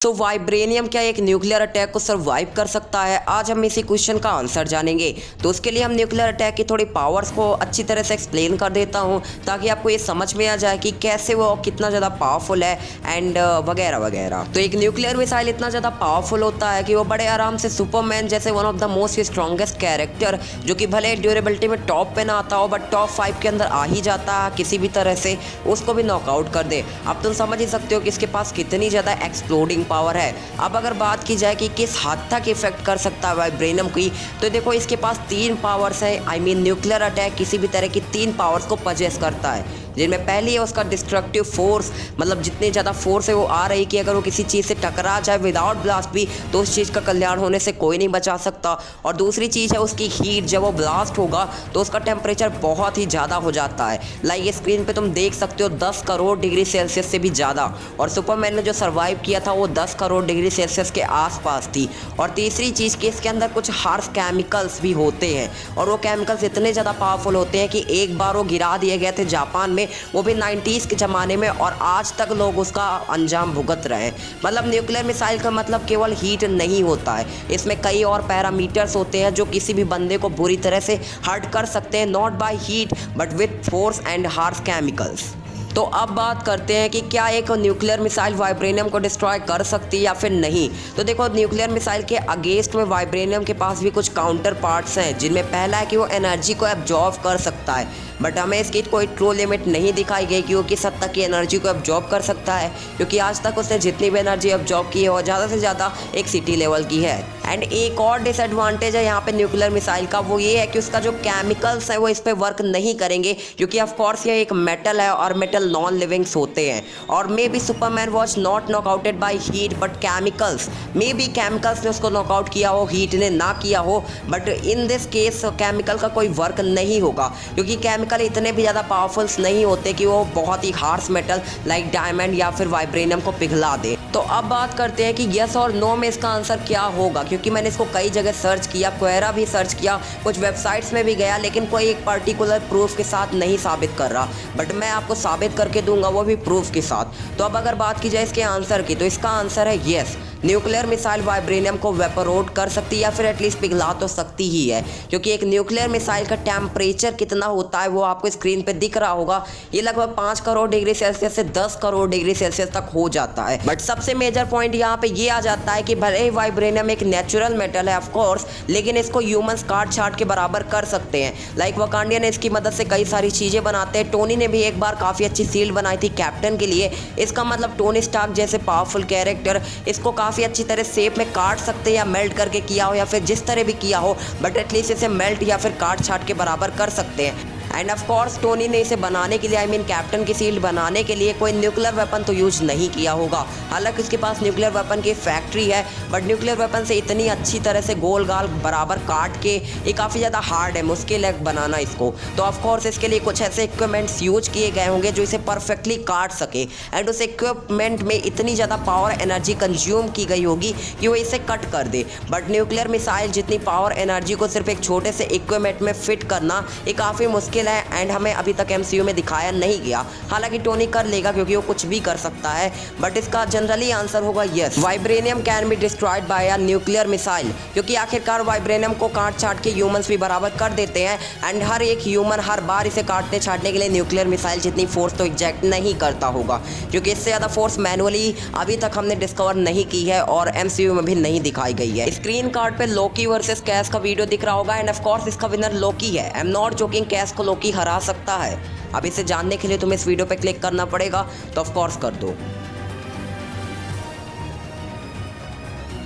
तो वाइब्रेनियम क्या एक न्यूक्लियर अटैक को सरवाइव कर सकता है? आज हम इसी क्वेश्चन का आंसर जानेंगे। तो उसके लिए हम न्यूक्लियर अटैक की थोड़ी पावर्स को अच्छी तरह से एक्सप्लेन कर देता हूं, ताकि आपको ये समझ में आ जाए कि कैसे वो कितना ज़्यादा पावरफुल है एंड वगैरह वगैरह। तो एक न्यूक्लियर मिसाइल इतना ज़्यादा पावरफुल होता है कि वो बड़े आराम से सुपरमैन जैसे one of the most strongest character, जो कि भले ड्यूरेबिलिटी में टॉप पे ना आता हो बट टॉप 5 के अंदर आ ही जाता है किसी भी तरह से, उसको भी नॉकआउट कर दे। अब तुम समझ ही सकते हो कि इसके पास कितनी ज़्यादा एक्सप्लोडिंग पावर है। अब अगर बात की जाए कि किस हद तक इफेक्ट कर सकता है वाइब्रेनियम की, तो देखो इसके पास 3 पावर्स है। आई मीन न्यूक्लियर अटैक किसी भी तरह की 3 पावर्स को पजेस करता है, जिनमें पहली है उसका डिस्ट्रक्टिव फोर्स, मतलब जितनी ज़्यादा फोर्स है वो आ रही कि अगर वो किसी चीज़ से टकरा जाए विदाउट ब्लास्ट भी तो उस चीज़ का कल्याण होने से कोई नहीं बचा सकता। और दूसरी चीज़ है उसकी हीट, जब वो ब्लास्ट होगा तो उसका टेम्परेचर बहुत ही ज़्यादा हो जाता है। लाइक ये स्क्रीन पे तुम देख सकते हो 10 करोड़ डिग्री सेल्सियस से भी ज़्यादा, और सुपरमैन ने जो सर्वाइव किया था वो 10 करोड़ डिग्री सेल्सियस के आसपास थी। और तीसरी चीज़ कि इसके अंदर कुछ हार्श केमिकल्स भी होते हैं, और वो केमिकल्स इतने ज़्यादा पावरफुल होते हैं कि एक बार वो गिरा दिए गए थे जापान में, वो भी 90s के ज़माने में, और आज तक लोग उसका अंजाम भुगत रहे हैं। मतलब न्यूक्लियर मिसाइल का मतलब केवल हीट नहीं होता है, इसमें कई और पैरामीटर्स होते हैं जो किसी भी बंदे को बुरी तरह से हर्ट कर सकते हैं, not bye heat but with force and harsh chemicals. तो अब बात करते हैं कि क्या एक न्यूक्लियर मिसाइल वाइब्रेनियम को डिस्ट्रॉय कर सकती है या फिर नहीं। तो देखो न्यूक्लियर मिसाइल के अगेंस्ट में वाइब्रेनियम के पास भी कुछ काउंटर पार्ट्स हैं, जिनमें पहला है कि वो एनर्जी को एब्जॉर्ब कर सकता है, बट हमें इसकी कोई ट्रू लिमिट नहीं दिखाई गई कि वो किस हद तक की एनर्जी को एब्जॉर्ब कर सकता है, क्योंकि आज तक उसने जितनी भी एनर्जी एब्जॉर्ब की है वो ज़्यादा से ज़्यादा एक सिटी लेवल की है। एंड एक और डिसएडवांटेज है यहाँ पे न्यूक्लियर मिसाइल का, वो ये है कि उसका जो केमिकल्स है वो इस पर वर्क नहीं करेंगे, क्योंकि ऑफकोर्स ये एक मेटल है और मेटल नॉन लिविंग्स होते हैं। और maybe Superman was not knockouted by heat but chemicals, maybe chemicals ने उसको नॉकआउट किया हो, हीट ने ना किया हो, but in this case chemical का कोई वर्क नहीं होगा, क्योंकि केमिकल इतने भी ज़्यादा पावरफुल्स नहीं होते कि वो बहुत ही हार्श मेटल लाइक डायमंड या फिर वाइब्रेनियम को पिघला दे। तो अब बात करते हैं कि यस और नो में इसका आंसर क्या होगा, क्योंकि मैंने इसको कई जगह सर्च किया, क्वेरा भी सर्च किया, कुछ वेबसाइट्स में भी गया, लेकिन कोई एक पर्टिकुलर प्रूफ के साथ नहीं साबित कर रहा, बट मैं आपको साबित करके दूंगा, वो भी प्रूफ के साथ। तो अब अगर बात की जाए इसके आंसर की, तो इसका आंसर है यस, न्यूक्लियर मिसाइल वाइब्रेनियम को वेपोरेट कर सकती है या फिर एटलीस्ट पिघला तो सकती ही है, क्योंकि एक न्यूक्लियर मिसाइल का टेम्परेचर कितना होता है वो आपको स्क्रीन पे दिख रहा होगा। ये लगभग 5 करोड़ डिग्री सेल्सियस से 10 करोड़ डिग्री सेल्सियस तक हो जाता है। बट सबसे मेजर पॉइंट यहाँ पे ये आ जाता है कि भले ही वाइब्रेनियम एक नेचुरल मेटल है ऑफकोर्स, लेकिन इसको ह्यूमंस काट छाट के बराबर कर सकते हैं। लाइक वकांडियन इसकी मदद से कई सारी चीज़ें बनाते हैं। टोनी ने भी एक बार काफ़ी अच्छी शील्ड बनाई थी कैप्टन के लिए। इसका मतलब टोनी स्टार्क जैसे पावरफुल कैरेक्टर इसको काफ़ी अच्छी तरह शेप में काट सकते हैं, या मेल्ट करके किया हो या फिर जिस तरह भी किया हो, बट एटलीस्ट इसे मेल्ट या फिर काट छाट के बराबर कर सकते हैं। एंड ऑफ कोर्स टोनी ने इसे बनाने के लिए, आई मीन कैप्टन की शील्ड बनाने के लिए कोई न्यूक्लियर वेपन तो यूज नहीं किया होगा। हालांकि उसके पास न्यूक्लियर वेपन की फैक्ट्री है, बट न्यूक्लियर वेपन से इतनी अच्छी तरह से गोल गाल बराबर काट के ये काफ़ी ज़्यादा हार्ड है, मुश्किल है बनाना इसको। तो ऑफ कोर्स इसके लिए कुछ ऐसे इक्विपमेंट्स यूज किए गए होंगे जो इसे परफेक्टली काट सके, एंड उस इक्विपमेंट में इतनी ज़्यादा पावर एनर्जी कंज्यूम की गई होगी कि वो इसे कट कर दे। बट न्यूक्लियर मिसाइल जितनी पावर एनर्जी को सिर्फ एक छोटे से इक्विपमेंट में फिट करना ये काफ़ी मुश्किल है, एंड हमें अभी तक MCU में दिखाया नहीं गया। हालांकि टोनी कर लेगा क्योंकि वो कुछ भी कर सकता है, बट इसका जनरली आंसर होगा yes, vibranium can be destroyed by a nuclear missile, क्योंकि आखिरकार वाइब्रेनियम को काट छाट के ह्यूमंस भी बराबर कर देते हैं, एंड हर एक ह्यूमन हर बार इसे काटने छाटने के लिए न्यूक्लियर मिसाइल जितनी फोर्स तो एग्जैक्ट नहीं करता होगा, क्योंकि इससे ज़्यादा फोर्स मैनुअली अभी तक हमने डिस्कवर नहीं की है और MCU में भी नहीं दिखाई गई है। स्क्रीन कार्ड पे लोकी वर्सेस कैस का वीडियो दिख रहा होगा, एंड ऑफ कोर्स इसका विनर लोकी है। आई एम नॉट जोकिंग, कैस को लोकी हरा सकता है। अब इसे जानने के लिए तुम्हें इस वीडियो पे क्लिक करना पड़ेगा, तो ऑफ कोर्स कर दो।